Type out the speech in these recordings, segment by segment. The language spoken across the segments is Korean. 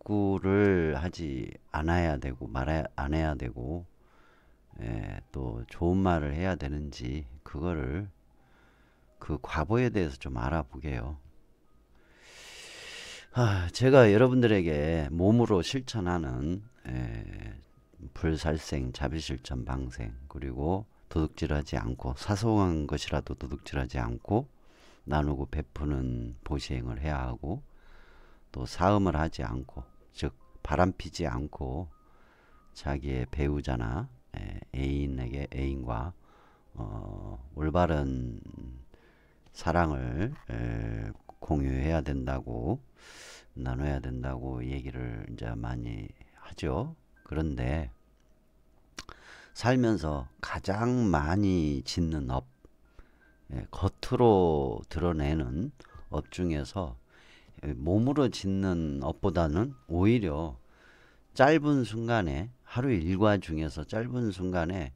악구를 하지 않아야 되고 말아야 안 해야 되고, 또 좋은 말을 해야 되는지 그거를 그 과보에 대해서 좀 알아보게요. 제가 여러분들에게 몸으로 실천하는 불살생, 자비실천, 방생, 그리고 도둑질하지 않고 사소한 것이라도 도둑질하지 않고 나누고 베푸는 보시행을 해야 하고, 또 사음을 하지 않고, 즉 바람피지 않고 자기의 배우자나 애인과 올바른 사랑을 공유해야 된다고, 나눠야 된다고 얘기를 이제 많이 하죠. 그런데 살면서 가장 많이 짓는 업, 겉으로 드러내는 업 중에서 몸으로 짓는 업보다는 오히려 짧은 순간에, 하루 일과 중에서 짧은 순간에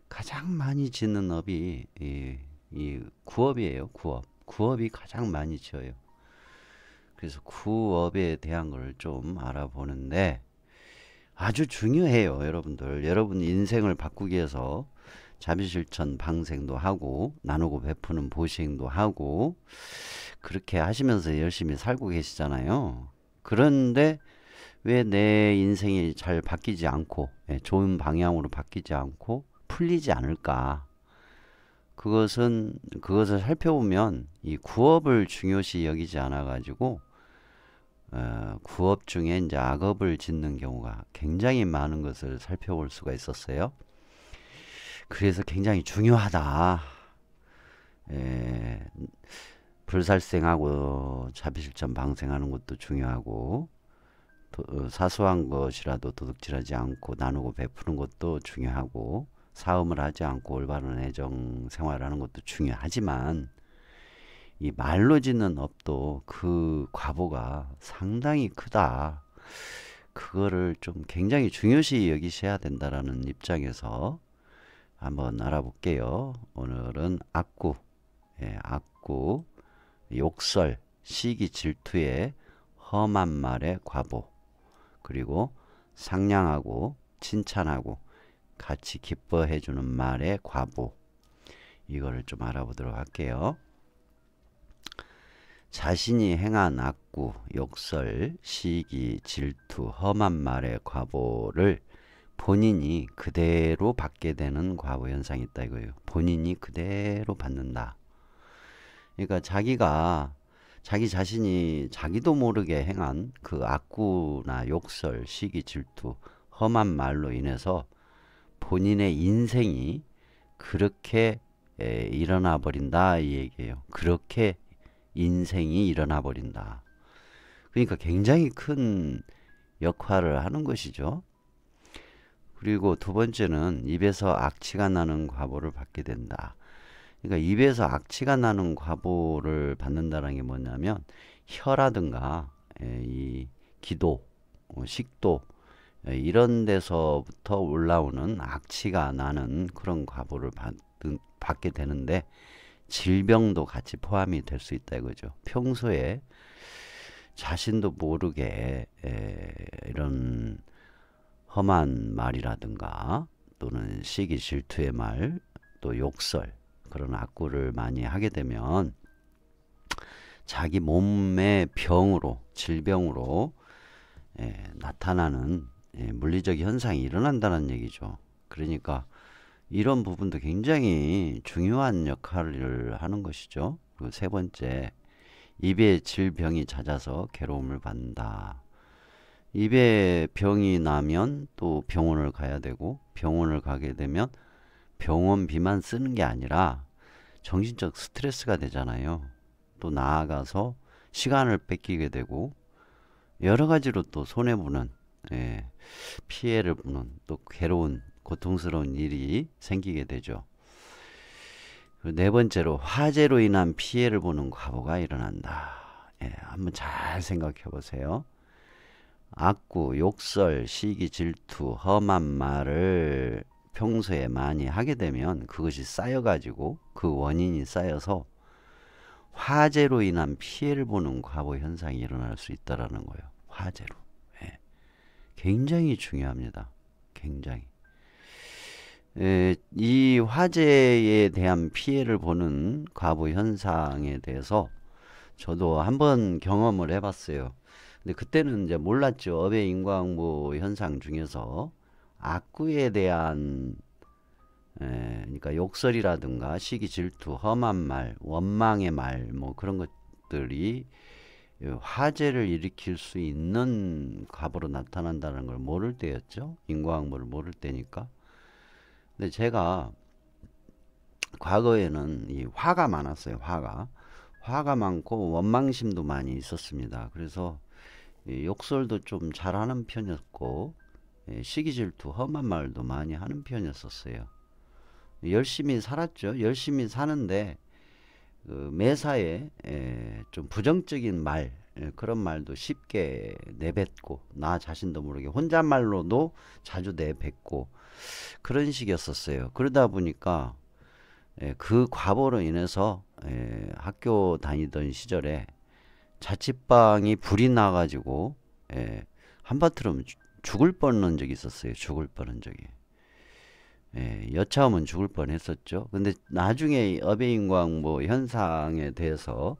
가장 많이 짓는 업이 이 구업이에요. 구업이 가장 많이 지어요. 그래서 구업에 대한 걸 좀 알아보는데 아주 중요해요. 여러분 인생을 바꾸기 위해서 자비실천 방생도 하고 나누고 베푸는 보시행도 하고 그렇게 하시면서 열심히 살고 계시잖아요. 그런데 왜 내 인생이 잘 바뀌지 않고, 좋은 방향으로 바뀌지 않고 풀리지 않을까? 그것을 살펴보면 이 구업을 중요시 여기지 않아 가지고 구업 중에 이제 악업을 짓는 경우가 굉장히 많은 것을 살펴볼 수가 있었어요. 그래서 굉장히 중요하다. 불살생하고 자비실천 방생하는 것도 중요하고, 사소한 것이라도 도둑질하지 않고 나누고 베푸는 것도 중요하고, 사음을 하지 않고 올바른 애정 생활하는 것도 중요하지만 이 말로 짓는 업도 그 과보가 상당히 크다. 그거를 좀 굉장히 중요시 여기셔야 된다라는 입장에서 한번 알아볼게요. 오늘은 악구, 악구, 욕설, 시기, 질투의 험한 말의 과보, 그리고 상냥하고 칭찬하고 같이 기뻐해주는 말의 과보, 이거를 좀 알아보도록 할게요. 자신이 행한 악구, 욕설, 시기, 질투, 험한 말의 과보를 본인이 그대로 받게 되는 과보 현상이 있다 이거예요. 본인이 그대로 받는다. 그러니까 자기 자신이 자기도 모르게 행한 그 악구나 욕설, 시기, 질투, 험한 말로 인해서 본인의 인생이 그렇게 일어나 버린다 이 얘기예요. 그렇게 인생이 일어나 버린다. 그러니까 굉장히 큰 역할을 하는 것이죠. 그리고 두 번째는 입에서 악취가 나는 과보를 받게 된다. 그러니까 입에서 악취가 나는 과보를 받는다는 게 뭐냐면 혀라든가 이 기도, 식도 이런 데서부터 올라오는 악취가 나는 그런 과보를 받게 되는데 질병도 같이 포함이 될 수 있다 이거죠. 평소에 자신도 모르게 이런 험한 말이라든가 또는 시기 질투의 말, 또 욕설, 그런 악구를 많이 하게 되면 자기 몸의 병으로, 질병으로 나타나는 물리적 현상이 일어난다는 얘기죠. 그러니까 이런 부분도 굉장히 중요한 역할을 하는 것이죠. 그리고 세 번째, 입에 질병이 잦아서 괴로움을 받는다. 입에 병이 나면 또 병원을 가야 되고, 병원을 가게 되면 병원비만 쓰는 게 아니라 정신적 스트레스가 되잖아요. 또 나아가서 시간을 뺏기게 되고 여러 가지로 또 손해보는, 피해를 보는, 또 괴로운 고통스러운 일이 생기게 되죠. 네 번째로 화재로 인한 피해를 보는 과보가 일어난다. 한번 잘 생각해 보세요. 악구, 욕설, 시기, 질투, 험한 말을 평소에 많이 하게 되면 그것이 쌓여가지고 그 원인이 쌓여서 화재로 인한 피해를 보는 과보 현상이 일어날 수 있다라는 거예요. 화재로. 굉장히 중요합니다. 굉장히. 이 화재에 대한 피해를 보는 과부 현상에 대해서 저도 한번 경험을 해봤어요. 근데 그때는 이제 몰랐죠. 어배 인과응보 현상 중에서 악구에 대한 그러니까 욕설이라든가 시기 질투, 험한 말, 원망의 말, 뭐 그런 것들이 화재를 일으킬 수 있는 과보로 나타난다는 걸 모를 때였죠. 인과응보를 모를 때니까. 근데 제가 과거에는 이 화가 많았어요. 화가 많고 원망심도 많이 있었습니다. 그래서 욕설도 좀 잘하는 편이었고 시기 질투, 험한 말도 많이 하는 편이었어요. 열심히 살았죠. 열심히 사는데 그 매사에 좀 부정적인 말, 그런 말도 쉽게 내뱉고 나 자신도 모르게 혼잣말로도 자주 내뱉고 그런 식이었었어요. 그러다 보니까 그 과보로 인해서 학교 다니던 시절에 자취방이 불이 나가지고 한바트름 죽을 뻔한 적이 있었어요. 죽을 뻔한 적이. 여차하면 죽을 뻔했었죠. 근데 나중에 어배인광 현상에 대해서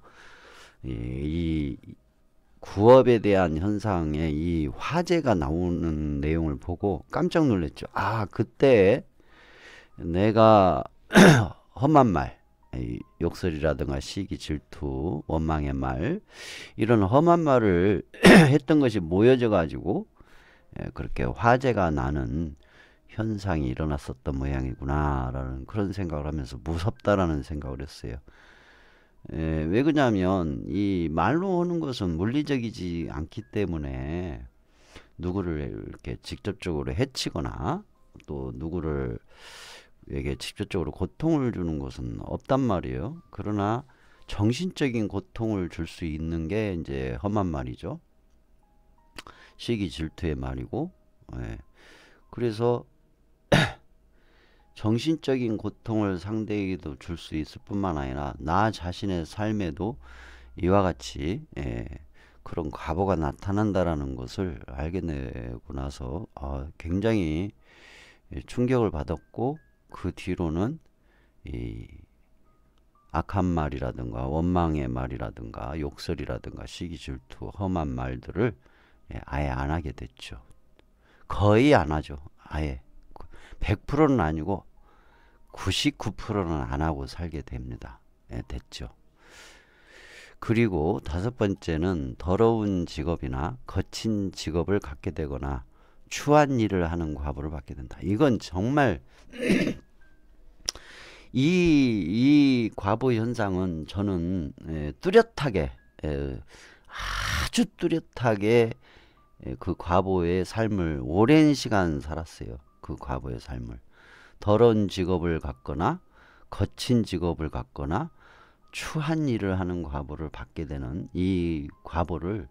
이 구업에 대한 현상에 이 화재가 나오는 내용을 보고 깜짝 놀랐죠. 아, 그때 내가 험한 말, 욕설이라든가 시기, 질투, 원망의 말, 이런 험한 말을 했던 것이 모여져 가지고 그렇게 화재가 나는 현상이 일어났었던 모양이구나 라는 그런 생각을 하면서 무섭다라는 생각을 했어요. 왜 그러냐면 이 말로 하는 것은 물리적이지 않기 때문에 누구를 이렇게 직접적으로 해치거나 또 누구를 에게 직접적으로 고통을 주는 것은 없단 말이에요. 그러나 정신적인 고통을 줄 수 있는 게 이제 험한 말이죠. 시기 질투의 말이고, 그래서 정신적인 고통을 상대에게도 줄 수 있을 뿐만 아니라 나 자신의 삶에도 이와 같이 그런 과보가 나타난다라는 것을 알게 되고 나서 굉장히 충격을 받았고, 그 뒤로는 이 악한 말이라든가 원망의 말이라든가 욕설이라든가 시기 질투 험한 말들을 아예 안 하게 됐죠. 거의 안 하죠. 아예 100%는 아니고 99%는 안 하고 살게 됩니다. 됐죠. 그리고 다섯 번째는 더러운 직업이나 거친 직업을 갖게 되거나 추한 일을 하는 과보를 받게 된다. 이건 정말 이 과보 현상은 저는 뚜렷하게 아주 뚜렷하게 그 과보의 삶을 오랜 시간 살았어요. 그 과보의 삶을 더러운 직업을 갖거나 거친 직업을 갖거나 추한 일을 하는 과보를 받게 되는 이 과보를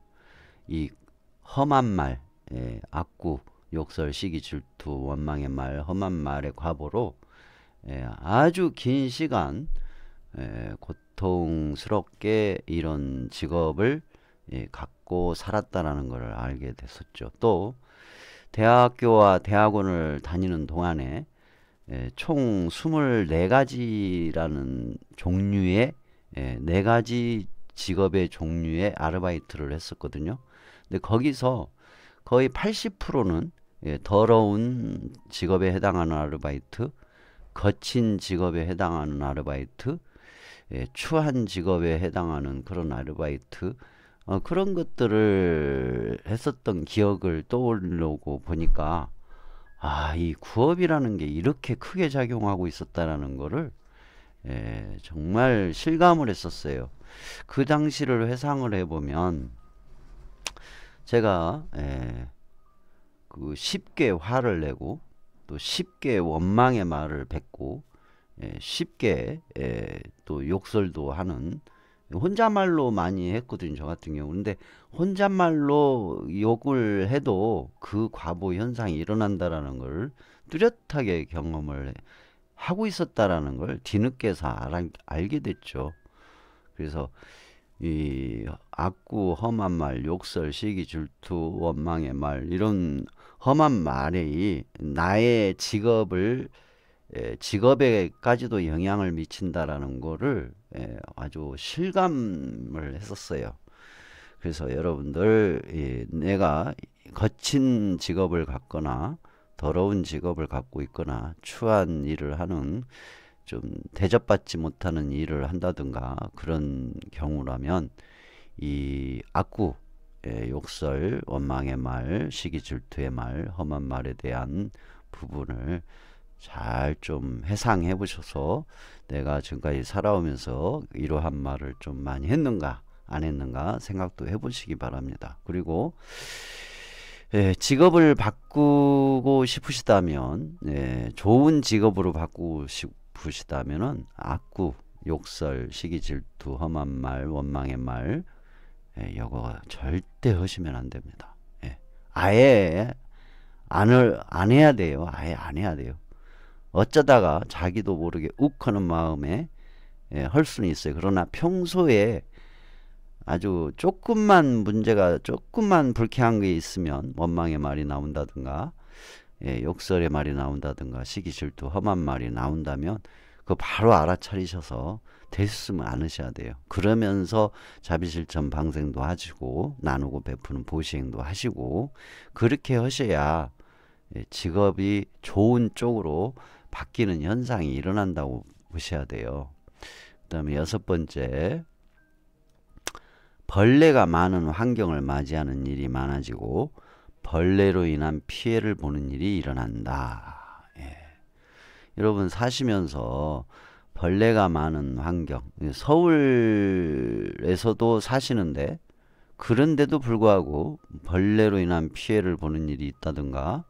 이 험한 말, 악구, 욕설, 시기, 질투, 원망의 말, 험한 말의 과보로 아주 긴 시간 고통스럽게 이런 직업을 갖고 살았다라는 것을 알게 됐었죠. 또 대학교와 대학원을 다니는 동안에 총 24가지라는 종류의 4가지 직업의 종류의 아르바이트를 했었거든요. 근데 거기서 거의 80%는 더러운 직업에 해당하는 아르바이트, 거친 직업에 해당하는 아르바이트, 추한 직업에 해당하는 그런 아르바이트, 그런 것들을 했었던 기억을 떠올리고 보니까 이 구업이라는 게 이렇게 크게 작용하고 있었다라는 거를 정말 실감을 했었어요. 그 당시를 회상을 해보면 제가 그 쉽게 화를 내고 또 쉽게 원망의 말을 뱉고 쉽게 또 욕설도 하는 혼잣말로 많이 했거든요. 저 같은 경우. 근데 혼잣말로 욕을 해도 그 과보 현상이 일어난다라는 걸 뚜렷하게 경험을 하고 있었다라는 걸 뒤늦게서 알게 됐죠. 그래서 이 악구, 험한 말, 욕설, 시기, 질투, 원망의 말 이런 험한 말이 나의 직업에까지도 영향을 미친다라는 거를 아주 실감을 했었어요. 그래서 여러분들 내가 거친 직업을 갖거나 더러운 직업을 갖고 있거나 추한 일을 하는 좀 대접받지 못하는 일을 한다든가 그런 경우라면 이 악구, 욕설, 원망의 말, 시기 질투의 말, 험한 말에 대한 부분을 잘 좀 회상해 보셔서 내가 지금까지 살아오면서 이러한 말을 좀 많이 했는가 안 했는가 생각도 해 보시기 바랍니다. 그리고 직업을 바꾸고 싶으시다면 좋은 직업으로 바꾸고 싶으시다면은 악구, 욕설, 시기 질투, 험한 말, 원망의 말 이거 절대 하시면 안 됩니다. 아예 안 해야 돼요. 아예 안 해야 돼요. 어쩌다가 자기도 모르게 욱 하는 마음에 할 수는 있어요. 그러나 평소에 아주 조금만 불쾌한 게 있으면 원망의 말이 나온다든가 욕설의 말이 나온다든가 시기 질투 험한 말이 나온다면 그거 바로 알아차리셔서 되셨으면 않으셔야 돼요. 그러면서 자비실천 방생도 하시고 나누고 베푸는 보시행도 하시고 그렇게 하셔야 직업이 좋은 쪽으로 바뀌는 현상이 일어난다고 보셔야 돼요. 그 다음에 6번째, 벌레가 많은 환경을 맞이하는 일이 많아지고 벌레로 인한 피해를 보는 일이 일어난다. 여러분 사시면서 벌레가 많은 환경, 서울에서도 사시는데 그런데도 불구하고 벌레로 인한 피해를 보는 일이 있다든가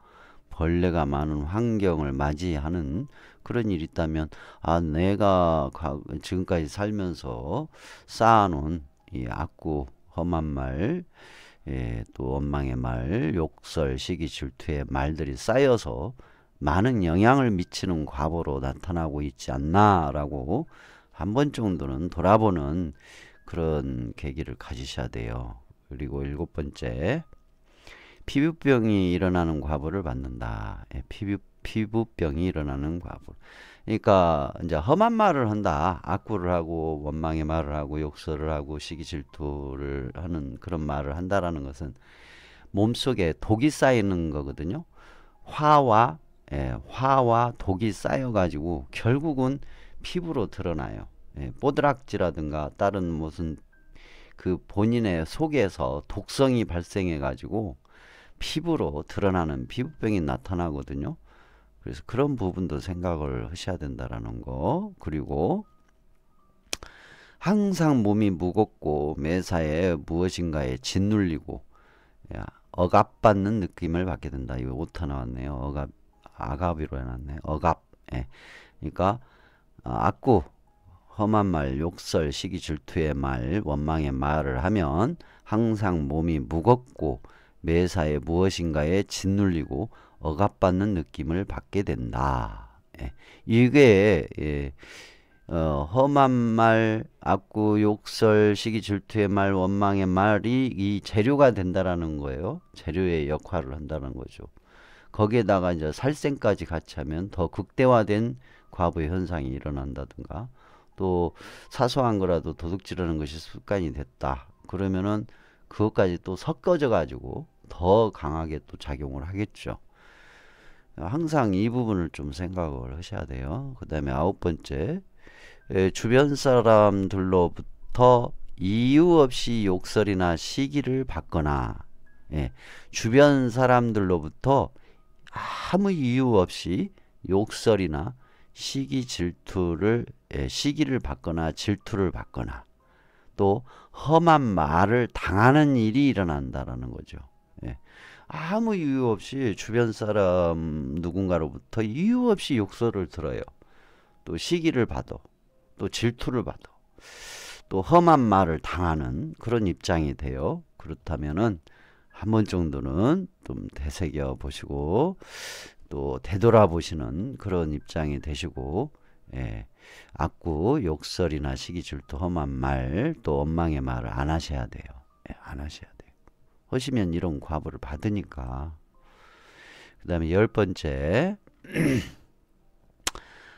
벌레가 많은 환경을 맞이하는 그런 일이 있다면 내가 지금까지 살면서 쌓아놓은 이 악구, 험한 말, 또 원망의 말, 욕설, 시기, 질투의 말들이 쌓여서 많은 영향을 미치는 과보로 나타나고 있지 않나라고 한 번 정도는 돌아보는 그런 계기를 가지셔야 돼요. 그리고 7번째, 피부병이 일어나는 과보를 받는다. 피부병이 일어나는 과보. 그러니까 이제 험한 말을 한다. 악구를 하고 원망의 말을 하고 욕설을 하고 시기 질투를 하는 그런 말을 한다라는 것은 몸속에 독이 쌓이는 거거든요. 화와 독이 쌓여가지고 결국은 피부로 드러나요. 뽀드락지라든가 다른 무슨 그 본인의 속에서 독성이 발생해가지고 피부로 드러나는 피부병이 나타나거든요. 그래서 그런 부분도 생각을 하셔야 된다라는 거. 그리고 항상 몸이 무겁고 매사에 무엇인가에 짓눌리고 억압받는 느낌을 받게 된다. 이거 오타 나왔네요. 아갑이로 해놨네. 억압. 그러니까 악구, 험한 말, 욕설, 시기 질투의 말, 원망의 말을 하면 항상 몸이 무겁고 매사에 무엇인가에 짓눌리고 억압받는 느낌을 받게 된다. 이게 험한 말, 악구, 욕설, 시기 질투의 말, 원망의 말이 이 재료가 된다라는 거예요. 재료의 역할을 한다는 거죠. 거기에다가 이제 살생까지 같이 하면 더 극대화된 과부 현상이 일어난다든가 또 사소한 거라도 도둑질하는 것이 습관이 됐다. 그러면은 그것까지 또 섞어져 가지고 더 강하게 또 작용을 하겠죠. 항상 이 부분을 좀 생각을 하셔야 돼요. 그 다음에 9번째, 주변 사람들로부터 이유 없이 욕설이나 시기를 받거나 주변 사람들로부터 아무 이유 없이 욕설이나 시기를 받거나 질투를 받거나 또 험한 말을 당하는 일이 일어난다라는 거죠. 아무 이유 없이 주변 사람 누군가로부터 이유 없이 욕설을 들어요. 또 시기를 받아, 또 질투를 받아, 또 험한 말을 당하는 그런 입장이 돼요. 그렇다면은 한 번 정도는 좀 되새겨 보시고 또 되돌아보시는 그런 입장이 되시고 악구, 욕설이나 시기, 질투, 험한 말, 또 원망의 말을 안 하셔야 돼요. 예, 안 하셔야 돼요. 하시면 이런 과보를 받으니까. 그 다음에 10번째,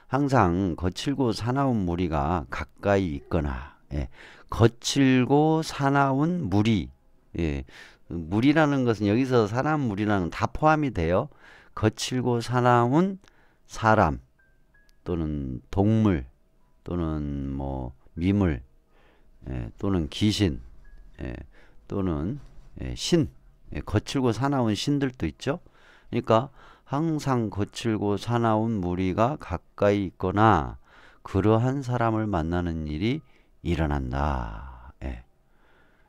항상 거칠고 사나운 무리가 가까이 있거나, 예, 거칠고 사나운 무리, 예, 무리라는 것은 여기서 사나운 무리라는 다 포함이 돼요. 거칠고 사나운 사람 또는 동물 또는 뭐 미물, 예, 또는 귀신, 예, 또는 신, 예, 거칠고 사나운 신들도 있죠. 그러니까 항상 거칠고 사나운 무리가 가까이 있거나 그러한 사람을 만나는 일이 일어난다. 예.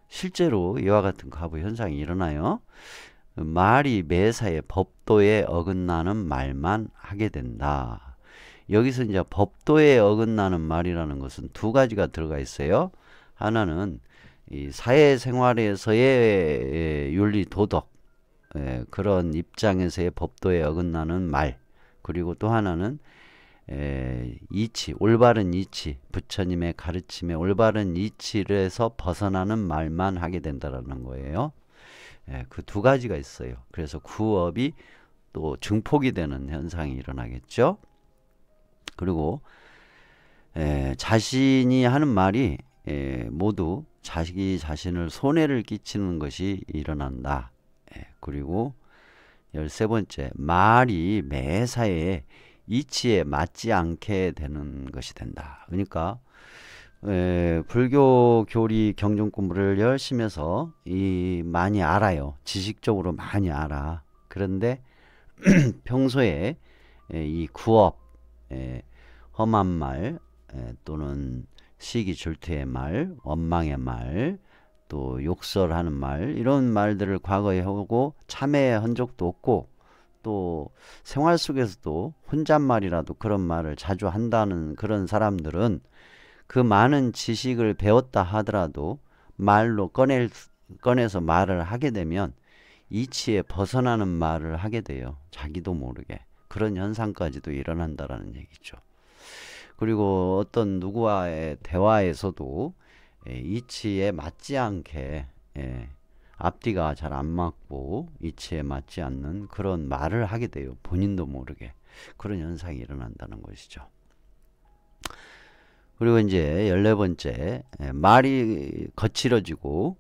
실제로 이와 같은 과부 현상이 일어나요. 말이 매사에 법도에 어긋나는 말만 하게 된다. 여기서 이제 법도에 어긋나는 말이라는 것은 두 가지가 들어가 있어요. 하나는 이 사회생활에서의 윤리 도덕, 그런 입장에서의 법도에 어긋나는 말, 그리고 또 하나는 이치, 올바른 이치, 부처님의 가르침에 올바른 이치에서 벗어나는 말만 하게 된다라는 거예요. 그 두 가지가 있어요. 그래서 구업이 또 증폭이 되는 현상이 일어나겠죠. 그리고 자신이 하는 말이 모두 자기 자신을 손해를 끼치는 것이 일어난다. 그리고 13번째, 말이 매사에 이치에 맞지 않게 되는 것이 된다. 그러니까 불교 교리 경전 공부를 열심히 해서 많이 알아요. 지식적으로 많이 알아. 그런데 평소에 이 구업, 험한 말, 또는 시기 질투의 말, 원망의 말, 또 욕설하는 말, 이런 말들을 과거에 하고 참회한 적도 없고, 또 생활 속에서도 혼잣말이라도 그런 말을 자주 한다는 그런 사람들은 그 많은 지식을 배웠다 하더라도 말로 꺼내서 말을 하게 되면 이치에 벗어나는 말을 하게 돼요. 자기도 모르게. 그런 현상까지도 일어난다라는 얘기죠. 그리고 어떤 누구와의 대화에서도 이치에 맞지 않게, 앞뒤가 잘 안 맞고 이치에 맞지 않는 그런 말을 하게 돼요. 본인도 모르게. 그런 현상이 일어난다는 것이죠. 그리고 이제 14번째, 말이 거칠어지고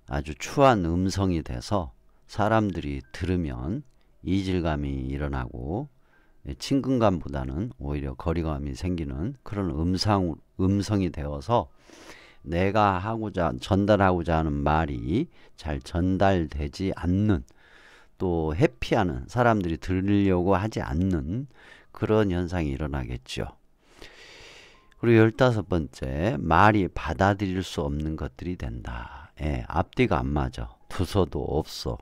아주 추한 음성이 돼서 사람들이 들으면 이질감이 일어나고 친근감보다는 오히려 거리감이 생기는 그런 음성이 되어서 내가 전달하고자 하는 말이 잘 전달되지 않는, 또 회피하는, 사람들이 들으려고 하지 않는 그런 현상이 일어나겠죠. 그리고 15번째, 말이 받아들일 수 없는 것들이 된다. 앞뒤가 안 맞아. 두서도 없어.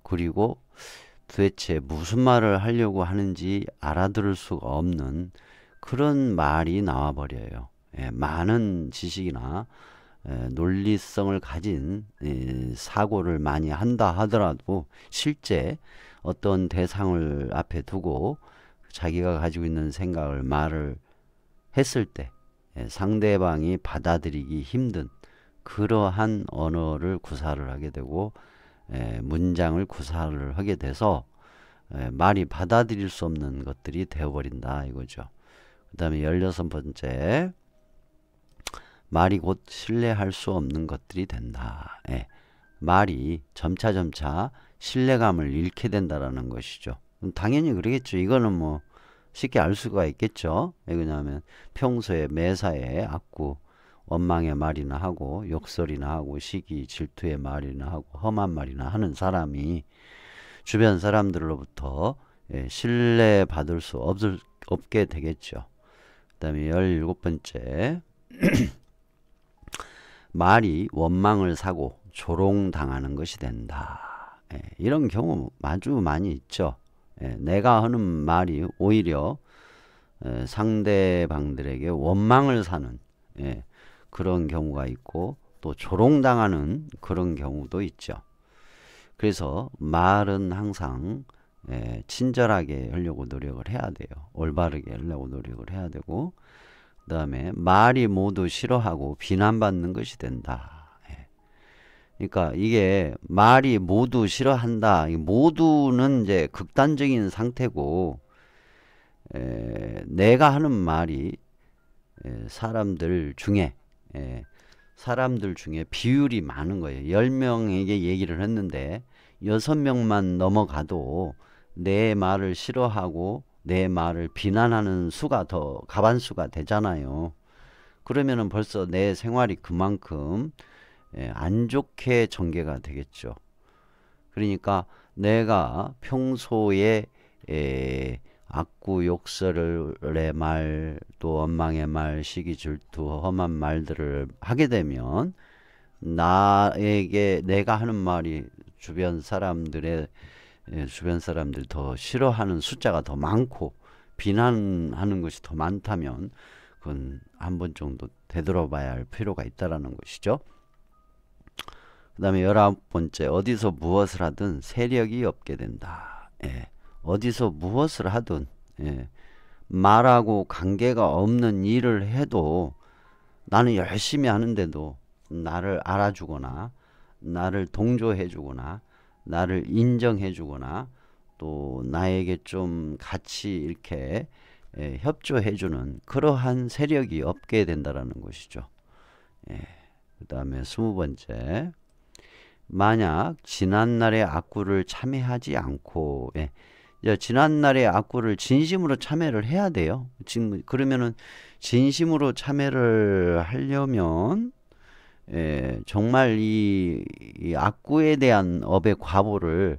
그리고 도대체 무슨 말을 하려고 하는지 알아들을 수가 없는 그런 말이 나와버려요. 많은 지식이나 논리성을 가진 사고를 많이 한다 하더라도 실제 어떤 대상을 앞에 두고 자기가 가지고 있는 생각을 말을 했을 때 상대방이 받아들이기 힘든 그러한 언어를 구사를 하게 되고 문장을 구사를 하게 돼서 말이 받아들일 수 없는 것들이 되어버린다 이거죠. 그 다음에 16번째, 말이 곧 신뢰할 수 없는 것들이 된다. 말이 점차 신뢰감을 잃게 된다라는 것이죠. 당연히 그러겠죠. 이거는 뭐 쉽게 알 수가 있겠죠. 왜냐하면 평소에 매사에 악구, 원망의 말이나 하고 욕설이나 하고 시기 질투의 말이나 하고 험한 말이나 하는 사람이 주변 사람들로부터 신뢰받을 수 없게 되겠죠. 그 다음에 17번째, 말이 원망을 사고 조롱당하는 것이 된다. 이런 경우 아주 많이 있죠. 내가 하는 말이 오히려 상대방들에게 원망을 사는 그런 경우가 있고 또 조롱당하는 그런 경우도 있죠. 그래서 말은 항상 친절하게 하려고 노력을 해야 돼요. 올바르게 하려고 노력을 해야 되고, 그 다음에 말이 모두 싫어하고 비난받는 것이 된다. 그러니까 이게 말이 모두 싫어한다. 모두는 이제 극단적인 상태고, 내가 하는 말이 사람들 중에 비율이 많은 거예요. 10명에게 얘기를 했는데 6명만 넘어가도 내 말을 싫어하고 내 말을 비난하는 수가 더 가반수가 되잖아요. 그러면은 벌써 내 생활이 그만큼 안 좋게 전개가 되겠죠. 그러니까 내가 평소에 악구 욕설의 말, 또 원망의 말, 시기 질투, 험한 말들을 하게 되면 나에게 내가 하는 말이 주변 사람들 더 싫어하는 숫자가 더 많고 비난하는 것이 더 많다면 그건 한 번 정도 되돌아봐야 할 필요가 있다라는 것이죠. 그 다음에 19번째, 어디서 무엇을 하든 세력이 없게 된다. 어디서 무엇을 하든 말하고 관계가 없는 일을 해도 나는 열심히 하는데도 나를 알아주거나 나를 동조해주거나 나를 인정해주거나 또 나에게 좀 같이 이렇게 협조해주는 그러한 세력이 없게 된다라는 것이죠. 그 다음에 20번째, 만약 지난날의 악구를 참여하지 않고 지난날의 악구를 진심으로 참여를 해야 돼요. 지금 그러면은 진심으로 참여를 하려면 정말 이 악구에 대한 업의 과보를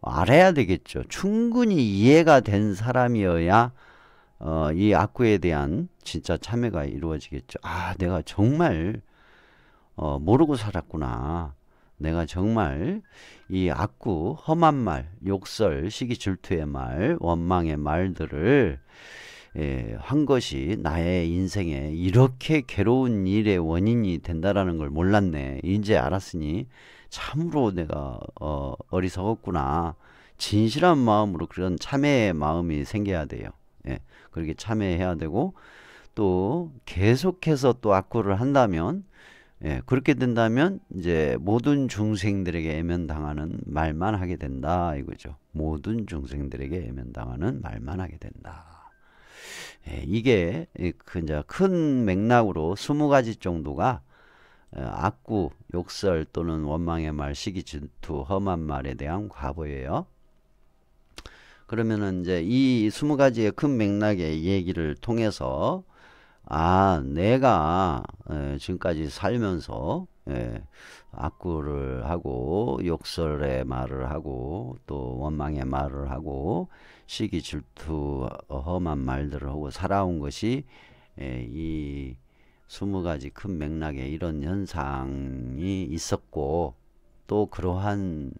알아야 되겠죠. 충분히 이해가 된 사람이어야 이 악구에 대한 진짜 참여가 이루어지겠죠. 아, 내가 정말 모르고 살았구나. 내가 정말 이 악구, 험한 말, 욕설, 시기 질투의 말, 원망의 말들을 한 것이 나의 인생에 이렇게 괴로운 일의 원인이 된다라는 걸 몰랐네. 이제 알았으니 참으로 내가 어리석었구나. 진실한 마음으로 그런 참회의 마음이 생겨야 돼요. 그렇게 참회해야 되고 또 계속해서 또 악구를 한다면 그렇게 된다면 이제 모든 중생들에게 애면당하는 말만 하게 된다 이거죠. 모든 중생들에게 애면당하는 말만 하게 된다. 이게 이제 큰 맥락으로 20가지 정도가 악구, 욕설 또는 원망의 말, 시기 질투, 험한 말에 대한 과보예요. 그러면은 이제 이 20가지의 큰 맥락의 얘기를 통해서 내가 지금까지 살면서 악구를 하고 욕설의 말을 하고 또 원망의 말을 하고 시기 질투 험한 말들을 하고 살아온 것이 이 20가지 큰 맥락에 이런 현상이 있었고 또 그러한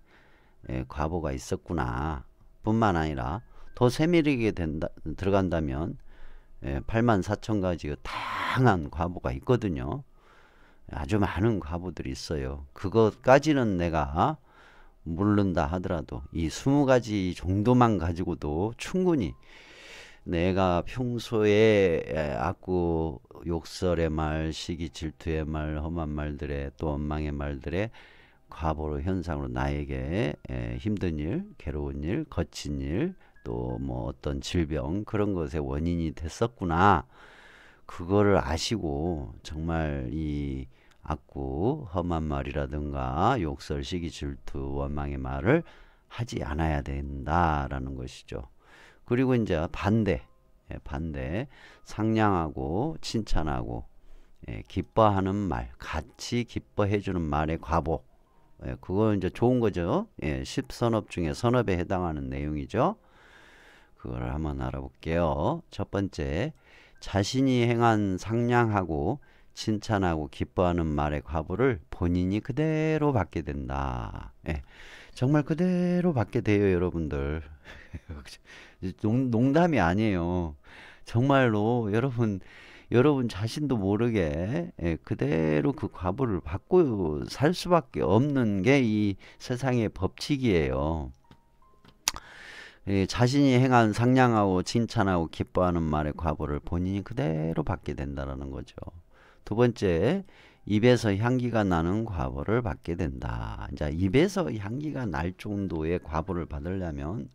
과보가 있었구나 뿐만 아니라 더 세밀하게 들어간다면 84,000가지의 다양한 과보가 있거든요. 아주 많은 과보들이 있어요. 그것까지는 내가 모른다 하더라도 이 20가지 정도만 가지고도 충분히 내가 평소에 악구 욕설의 말, 시기 질투의 말, 험한 말들의 또 원망의 말들의 과보로 현상으로 나에게 힘든 일, 괴로운 일, 거친 일, 또 뭐 어떤 질병 그런 것의 원인이 됐었구나. 그거를 아시고 정말 이 악구, 험한 말이라든가 욕설, 시기 질투, 원망의 말을 하지 않아야 된다라는 것이죠. 그리고 이제 반대 상냥하고 칭찬하고 기뻐하는 말, 같이 기뻐해주는 말의 과보. 그거 이제 좋은 거죠. 10선업 중에 선업에 해당하는 내용이죠. 그걸 한번 알아볼게요. 첫 번째, 자신이 행한 상냥하고 칭찬하고 기뻐하는 말의 과보를 본인이 그대로 받게 된다. 정말 그대로 받게 돼요, 여러분들. 농담이 아니에요. 정말로 여러분 자신도 모르게 그대로 그 과보를 받고 살 수밖에 없는 게 이 세상의 법칙이에요. 자신이 행한 상냥하고 칭찬하고 기뻐하는 말의 과보를 본인이 그대로 받게 된다는 거죠. 두 번째, 입에서 향기가 나는 과보를 받게 된다. 이제 입에서 향기가 날 정도의 과보를 받으려면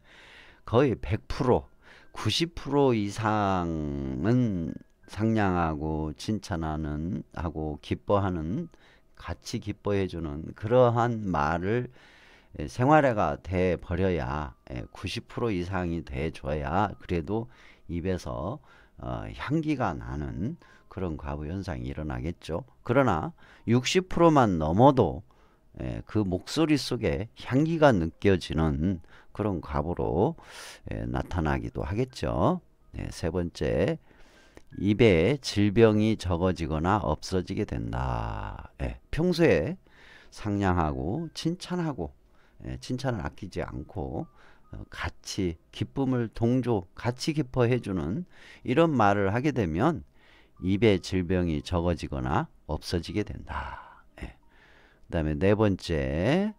거의 100%, 90% 이상은 상냥하고 칭찬하는 하고 기뻐하는, 같이 기뻐해주는 그러한 말을 생활화가 돼 버려야, 90% 이상이 돼 줘야 그래도 입에서 향기가 나는 그런 과부 현상이 일어나겠죠. 그러나 60%만 넘어도 그 목소리 속에 향기가 느껴지는 그런 과부로 나타나기도 하겠죠. 세 번째, 입에 질병이 적어지거나 없어지게 된다. 평소에 상냥하고 칭찬하고, 칭찬을 아끼지 않고 같이 기쁨을 같이 기뻐해주는 이런 말을 하게 되면 입에 질병이 적어지거나 없어지게 된다. 그 다음에 네 번째,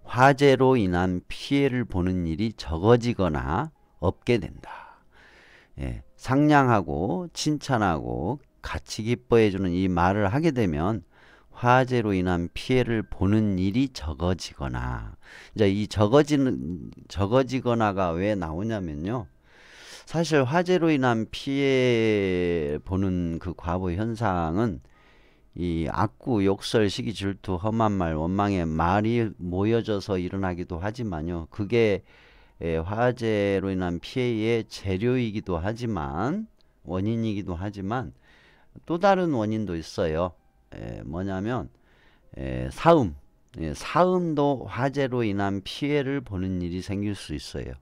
화재로 인한 피해를 보는 일이 적어지거나 없게 된다. 상냥하고 칭찬하고 같이 기뻐해주는 이 말을 하게 되면 화재로 인한 피해를 보는 일이 적어지거나, 이제 이 적어지거나가 왜 나오냐면요. 사실 화재로 인한 피해 보는 그 과부 현상은 이 악구, 욕설, 시기, 질투, 험한 말, 원망의 말이 모여져서 일어나기도 하지만요. 그게 화재로 인한 피해의 재료이기도 하지만, 원인이기도 하지만 또 다른 원인도 있어요. 뭐냐면 사음, 사음도 화재로 인한 피해를 보는 일이 생길 수 있어요.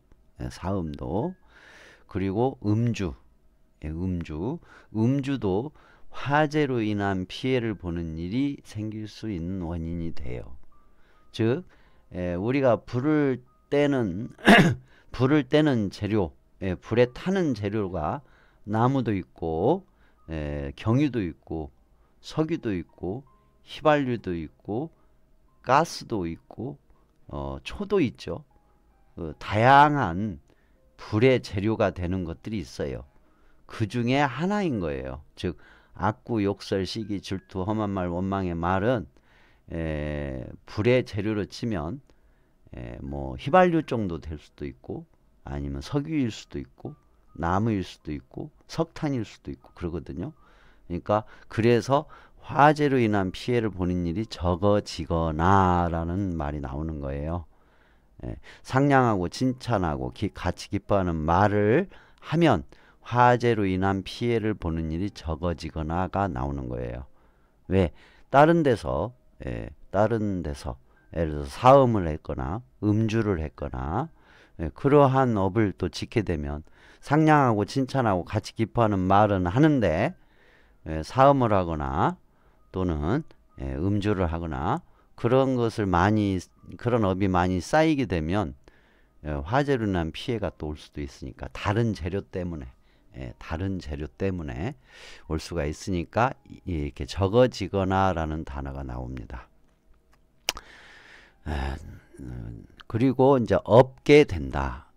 사음도. 그리고 음주도 화재로 인한 피해를 보는 일이 생길 수 있는 원인이 돼요. 즉 우리가 불을 때는 재료, 불에 타는 재료가 나무도 있고, 경유도 있고, 석유도 있고, 휘발유도 있고, 가스도 있고, 초도 있죠. 다양한 불의 재료가 되는 것들이 있어요. 그 중에 하나인 거예요. 즉 악구, 욕설, 시기, 질투, 험한 말, 원망의 말은 불의 재료로 치면 뭐 휘발유 정도 될 수도 있고, 아니면 석유일 수도 있고, 나무일 수도 있고, 석탄일 수도 있고 그러거든요. 그러니까 그래서 화재로 인한 피해를 보는 일이 적어지거나 라는 말이 나오는 거예요. 상냥하고 칭찬하고 같이 기뻐하는 말을 하면 화재로 인한 피해를 보는 일이 적어지거나가 나오는 거예요. 왜? 다른 데서 예를 들어서 사음을 했거나 음주를 했거나 그러한 업을 또 짓게 되면 상냥하고 칭찬하고 같이 기뻐하는 말은 하는데 사음을 하거나 또는 음주를 하거나 그런 업이 많이 쌓이게 되면 화재로 인한 피해가 또 올 수도 있으니까 다른 재료 때문에 올 수가 있으니까 이렇게 적어지거나 라는 단어가 나옵니다. 그리고 이제 없게 된다.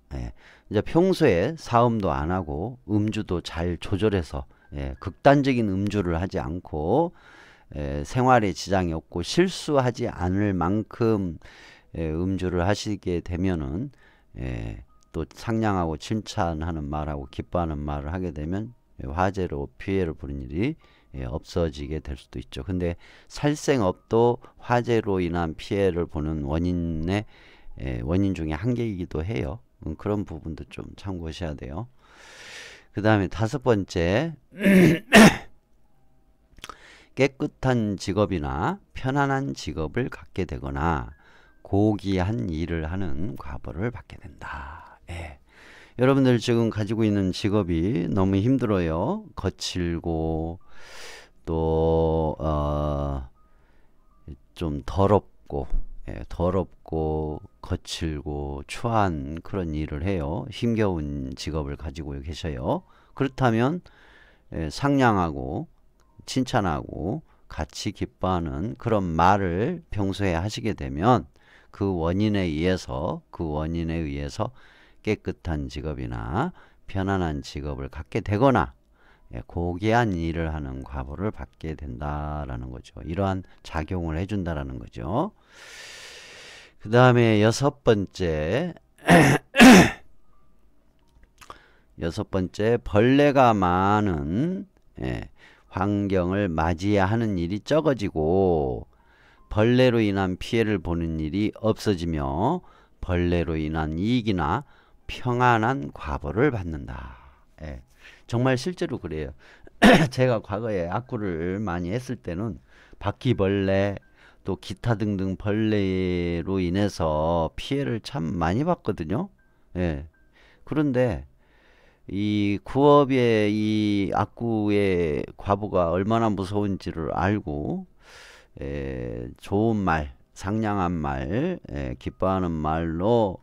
이제 평소에 사음도 안 하고 음주도 잘 조절해서 극단적인 음주를 하지 않고 생활에 지장이 없고 실수하지 않을 만큼 음주를 하시게 되면은 또 상냥하고 칭찬하는 말하고 기뻐하는 말을 하게 되면 화재로 피해를 보는 일이 없어지게 될 수도 있죠. 근데 살생업도 화재로 인한 피해를 보는 원인 중에 한 개이기도 해요. 그런 부분도 좀 참고하셔야 돼요. 그 다음에 다섯 번째, 깨끗한 직업이나 편안한 직업을 갖게 되거나 고귀한 일을 하는 과보를 받게 된다. 여러분들 지금 가지고 있는 직업이 너무 힘들어요. 거칠고 또 좀 더럽고 거칠고 추한 그런 일을 해요. 힘겨운 직업을 가지고 계셔요. 그렇다면 상냥하고 칭찬하고 같이 기뻐하는 그런 말을 평소에 하시게 되면 그 원인에 의해서 깨끗한 직업이나 편안한 직업을 갖게 되거나 고귀한 일을 하는 과보를 받게 된다라는 거죠. 이러한 작용을 해준다라는 거죠. 그 다음에 여섯 번째, 벌레가 많은 환경을 맞이해야 하는 일이 적어지고 벌레로 인한 피해를 보는 일이 없어지며 벌레로 인한 이익이나 평안한 과보를 받는다. 정말 실제로 그래요. 제가 과거에 악구를 많이 했을 때는 바퀴벌레 또 기타 등등 벌레로 인해서 피해를 참 많이 봤거든요. 그런데 이 구업의 이 악구의 과보가 얼마나 무서운지를 알고 좋은 말, 상냥한 말, 기뻐하는 말로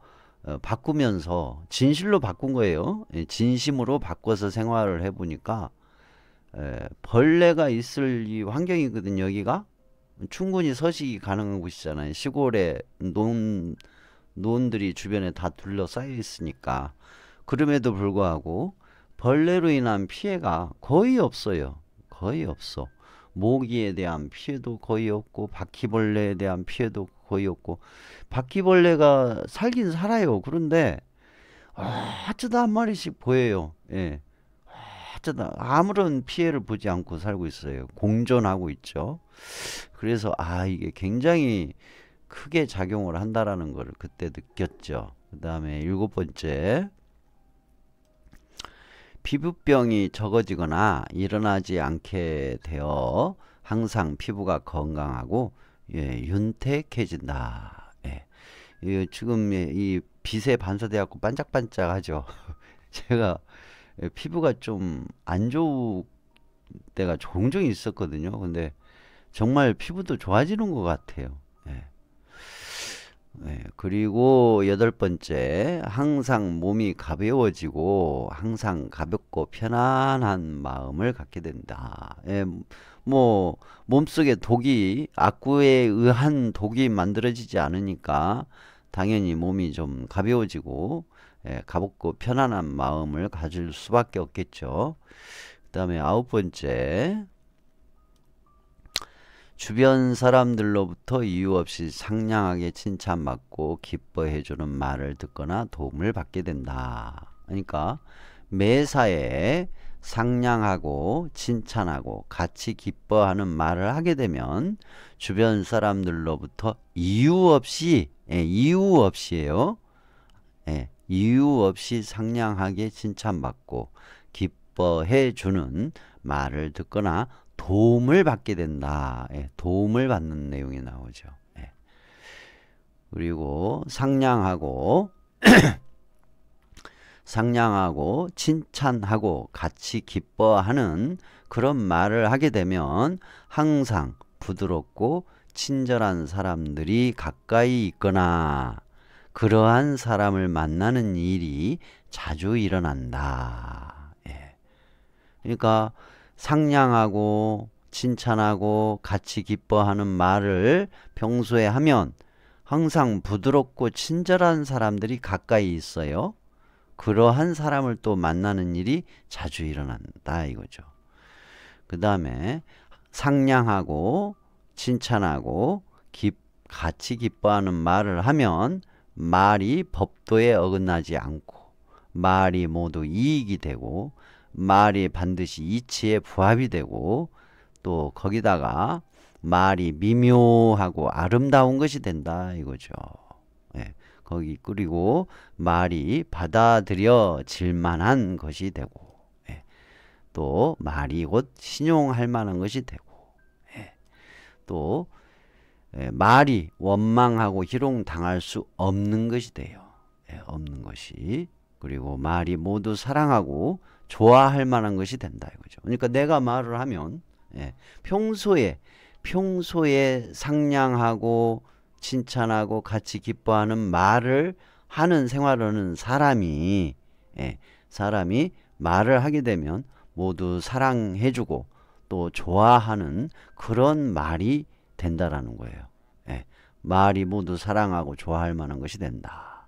바꾸면서 진실로 바꾼 거예요. 진심으로 바꿔서 생활을 해보니까 벌레가 있을 이 환경이거든요. 여기가 충분히 서식이 가능한 곳이잖아요. 시골에 논들이 주변에 다 둘러싸여 있으니까. 그럼에도 불구하고 벌레로 인한 피해가 거의 없어요. 거의 없어. 모기에 대한 피해도 거의 없고 바퀴벌레에 대한 피해도 거의 없고 바퀴벌레가 살긴 살아요. 그런데 어쩌다 한 마리씩 보여요. 어쩌다 아무런 피해를 보지 않고 살고 있어요. 공존하고 있죠. 그래서 이게 굉장히 크게 작용을 한다라는 걸 그때 느꼈죠. 그 다음에 일곱 번째, 피부병이 적어지거나 일어나지 않게 되어 항상 피부가 건강하고 윤택해진다. 지금 이 빛에 반사돼 갖고 반짝반짝하죠. 제가 피부가 좀 안 좋을 때가 종종 있었거든요. 근데 정말 피부도 좋아지는 것 같아요. 그리고 여덟 번째, 항상 몸이 가벼워지고 항상 가볍고 편안한 마음을 갖게 된다. 뭐 몸속에 독이 악구에 의한 독이 만들어지지 않으니까 당연히 몸이 좀 가벼워지고 가볍고 편안한 마음을 가질 수밖에 없겠죠. 그 다음에 아홉 번째, 주변 사람들로부터 이유 없이 상냥하게 칭찬받고 기뻐해주는 말을 듣거나 도움을 받게 된다. 그러니까 매사에 상냥하고 칭찬하고 같이 기뻐하는 말을 하게 되면 주변 사람들로부터 이유 없이예요. 이유 없이 상냥하게 칭찬받고 기뻐해주는 말을 듣거나 도움을 받게 된다. 도움을 받는 내용이 나오죠. 그리고 상냥하고 칭찬하고 같이 기뻐하는 그런 말을 하게 되면 항상 부드럽고 친절한 사람들이 가까이 있거나 그러한 사람을 만나는 일이 자주 일어난다. 그러니까 상냥하고 칭찬하고 같이 기뻐하는 말을 평소에 하면 항상 부드럽고 친절한 사람들이 가까이 있어요. 그러한 사람을 또 만나는 일이 자주 일어난다 이거죠. 그 다음에 상냥하고 칭찬하고 같이 기뻐하는 말을 하면 말이 법도에 어긋나지 않고 말이 모두 이익이 되고 말이 반드시 이치에 부합이 되고 또 거기다가 말이 미묘하고 아름다운 것이 된다 이거죠. 그리고 말이 받아들여질 만한 것이 되고 또 말이 곧 신용할 만한 것이 되고 또 말이 원망하고 희롱당할 수 없는 것이 돼요. 없는 것이. 그리고 말이 모두 사랑하고 좋아할 만한 것이 된다 이거죠. 그러니까 내가 말을 하면 평소에 상냥하고 칭찬하고 같이 기뻐하는 말을 하는 생활하는 사람이 말을 하게 되면 모두 사랑해주고 또 좋아하는 그런 말이 된다라는 거예요. 말이 모두 사랑하고 좋아할 만한 것이 된다.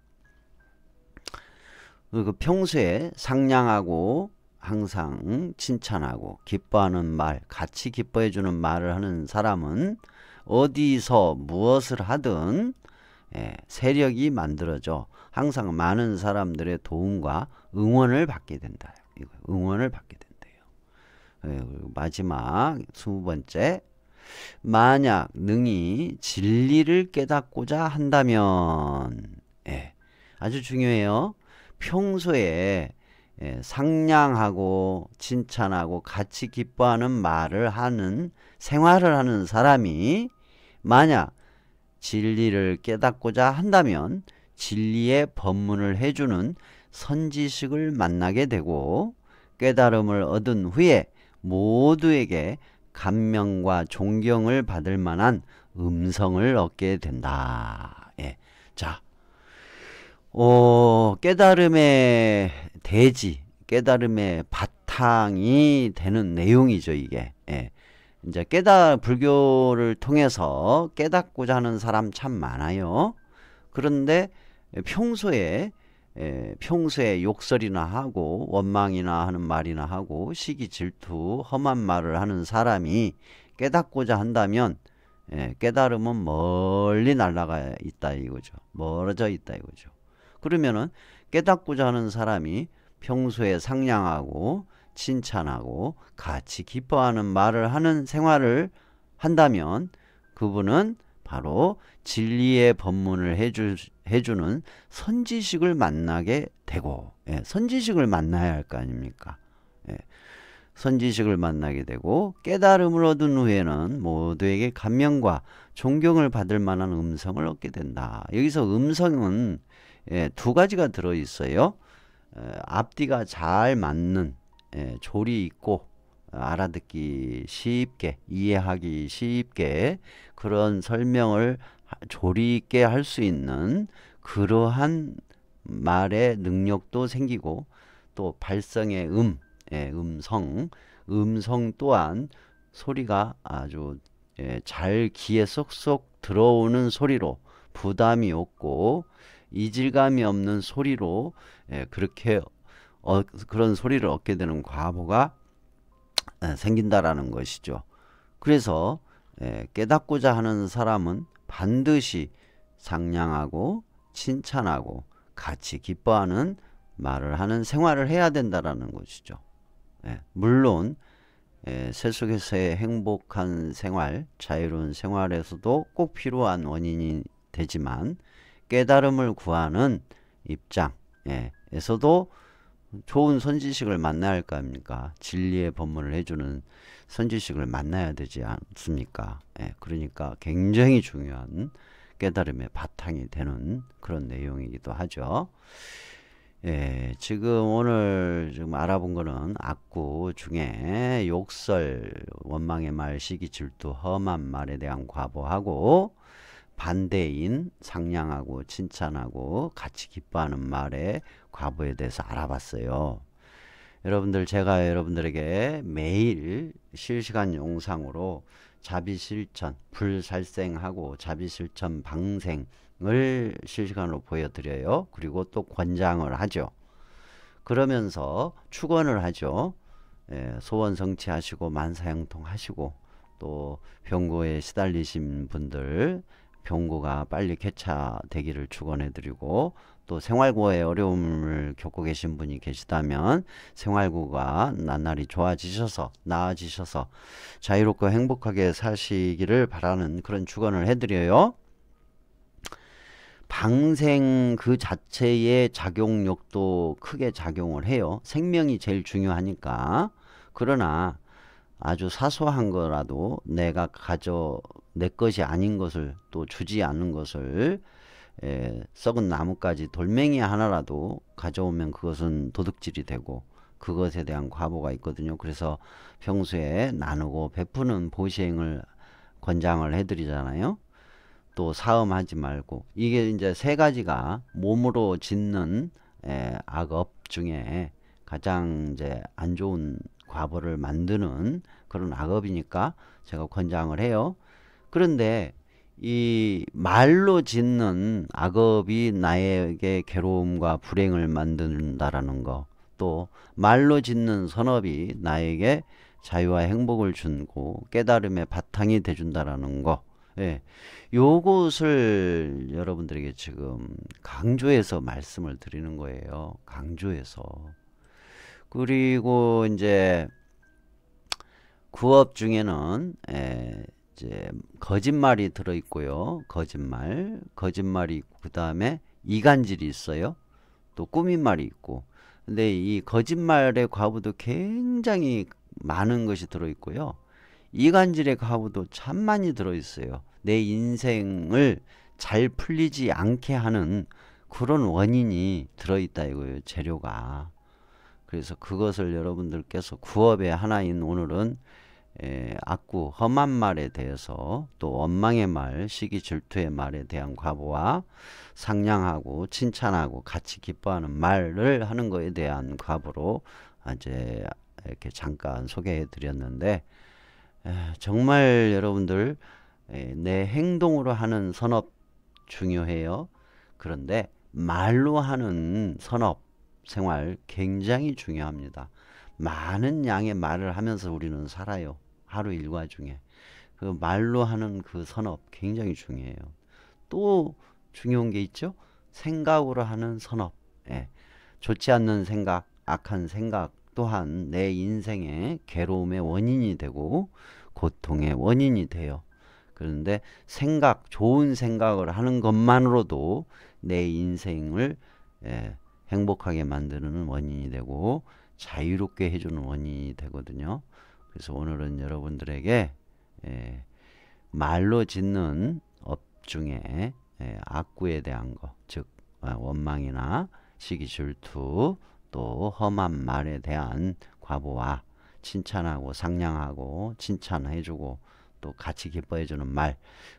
그 평소에 상냥하고 항상 칭찬하고 기뻐하는 말, 같이 기뻐해주는 말을 하는 사람은 어디서 무엇을 하든 세력이 만들어져 항상 많은 사람들의 도움과 응원을 받게 된다. 응원을 받게 된대요. 마지막 20번째, 만약 능히 진리를 깨닫고자 한다면, 아주 중요해요. 평소에 상냥하고 칭찬하고 같이 기뻐하는 말을 하는 생활을 하는 사람이 만약 진리를 깨닫고자 한다면 진리의 법문을 해주는 선지식을 만나게 되고 깨달음을 얻은 후에 모두에게 감명과 존경을 받을 만한 음성을 얻게 된다. 자, 깨달음의 대지, 깨달음의 바탕이 되는 내용이죠, 이게. 이제 불교를 통해서 깨닫고자 하는 사람 참 많아요. 그런데 평소에 욕설이나 하고 원망이나 하는 말이나 하고 시기 질투 험한 말을 하는 사람이 깨닫고자 한다면 깨달음은 멀리 날아가 있다 이거죠. 멀어져 있다 이거죠. 그러면은 깨닫고자 하는 사람이 평소에 상냥하고 칭찬하고 같이 기뻐하는 말을 하는 생활을 한다면 그분은 바로 진리의 법문을 해주는 선지식을 만나게 되고, 선지식을 만나야 할 거 아닙니까? 선지식을 만나게 되고 깨달음을 얻은 후에는 모두에게 감명과 존경을 받을 만한 음성을 얻게 된다. 여기서 음성은 두 가지가 들어있어요. 앞뒤가 잘 맞는 조리 있고 알아듣기 쉽게 이해하기 쉽게 그런 설명을 조리 있게 할 수 있는 그러한 말의 능력도 생기고 또 발성의 음성 또한 소리가 아주 잘 귀에 쏙쏙 들어오는 소리로 부담이 없고 이질감이 없는 소리로 그렇게 그런 소리를 얻게 되는 과보가 생긴다라는 것이죠. 그래서 깨닫고자 하는 사람은 반드시 상냥하고 칭찬하고 같이 기뻐하는 말을 하는 생활을 해야 된다라는 것이죠. 물론 세속에서의 행복한 생활, 자유로운 생활에서도 꼭 필요한 원인이 되지만 깨달음을 구하는 입장에서도 좋은 선지식을 만나야 할 거 아닙니까? 진리의 법문을 해주는 선지식을 만나야 되지 않습니까? 그러니까 굉장히 중요한 깨달음의 바탕이 되는 그런 내용이기도 하죠. 지금 오늘 지금 알아본 거는 악구 중에 욕설, 원망의 말, 시기, 질투, 험한 말에 대한 과보하고 반대인 상냥하고 칭찬하고 같이 기뻐하는 말의 과보에 대해서 알아봤어요. 여러분들 제가 여러분들에게 매일 실시간 영상으로 자비실천 불살생하고 자비실천 방생을 실시간으로 보여드려요. 그리고 또 권장을 하죠. 그러면서 축원을 하죠. 소원 성취하시고 만사형통 하시고 또 병고에 시달리신 분들 병고가 빨리 쾌차되기를 축원해드리고 또 생활고에 어려움을 겪고 계신 분이 계시다면 생활고가 나날이 좋아지셔서 나아지셔서 자유롭고 행복하게 사시기를 바라는 그런 축원을 해드려요. 방생 그 자체의 작용력도 크게 작용을 해요. 생명이 제일 중요하니까. 그러나 아주 사소한 거라도 내가 내 것이 아닌 것을 또 주지 않는 것을 썩은 나뭇가지 돌멩이 하나라도 가져오면 그것은 도둑질이 되고 그것에 대한 과보가 있거든요. 그래서 평소에 나누고 베푸는 보시행을 권장을 해드리잖아요. 또 사음하지 말고 이게 이제 세 가지가 몸으로 짓는 악업 중에 가장 이제 안 좋은 과보를 만드는 그런 악업이니까 제가 권장을 해요. 그런데 이 말로 짓는 악업이 나에게 괴로움과 불행을 만든다라는 거, 또 말로 짓는 선업이 나에게 자유와 행복을 주고 깨달음의 바탕이 돼준다라는 거, 예, 요것을 여러분들에게 지금 강조해서 말씀을 드리는 거예요. 강조해서. 그리고 이제 구업 중에는 이제 거짓말이 들어 있고요. 거짓말이 있고, 그 다음에 이간질이 있어요. 또 꾸민말이 있고. 근데 이 거짓말의 과부도 굉장히 많은 것이 들어 있고요. 이간질의 과부도 참 많이 들어 있어요. 내 인생을 잘 풀리지 않게 하는 그런 원인이 들어 있다 이거예요. 재료가. 그래서 그것을 여러분들께서 구업의 하나인 오늘은 악구, 험한 말에 대해서, 또 원망의 말, 시기 질투의 말에 대한 과보와 상냥하고 칭찬하고 같이 기뻐하는 말을 하는 것에 대한 과보로 이제 이렇게 잠깐 소개해 드렸는데, 정말 여러분들 내 행동으로 하는 선업 중요해요. 그런데 말로 하는 선업 생활 굉장히 중요합니다. 많은 양의 말을 하면서 우리는 살아요. 하루 일과 중에. 그 말로 하는 그 선업 굉장히 중요해요. 또 중요한 게 있죠. 생각으로 하는 선업. 예. 좋지 않는 생각, 악한 생각 또한 내 인생의 괴로움의 원인이 되고 고통의 원인이 돼요. 그런데 좋은 생각을 하는 것만으로도 내 인생을 행복하게 만드는 원인이 되고 자유롭게 해주는 원인이 되거든요. 그래서 오늘은 여러분들에게 말로 짓는 업 중에 악구에 대한 거, 즉 원망이나 시기 질투, 또 험한 말에 대한 과보와 칭찬하고 상냥하고 칭찬해주고 또 같이 기뻐해주는 말,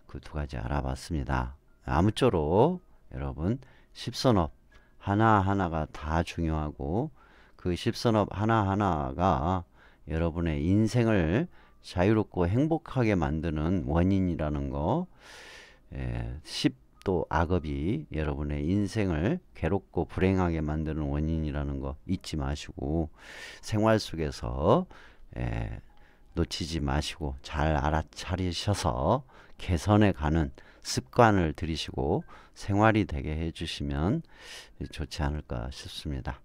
그 두 가지 알아봤습니다. 아무쪼록 여러분 십선업 하나하나가 다 중요하고 그 십선업 하나하나가 여러분의 인생을 자유롭고 행복하게 만드는 원인이라는 거, 십도 악업이 여러분의 인생을 괴롭고 불행하게 만드는 원인이라는 거 잊지 마시고 생활 속에서 놓치지 마시고 잘 알아차리셔서 개선해 가는 습관을 들이시고 생활이 되게 해주시면 좋지 않을까 싶습니다.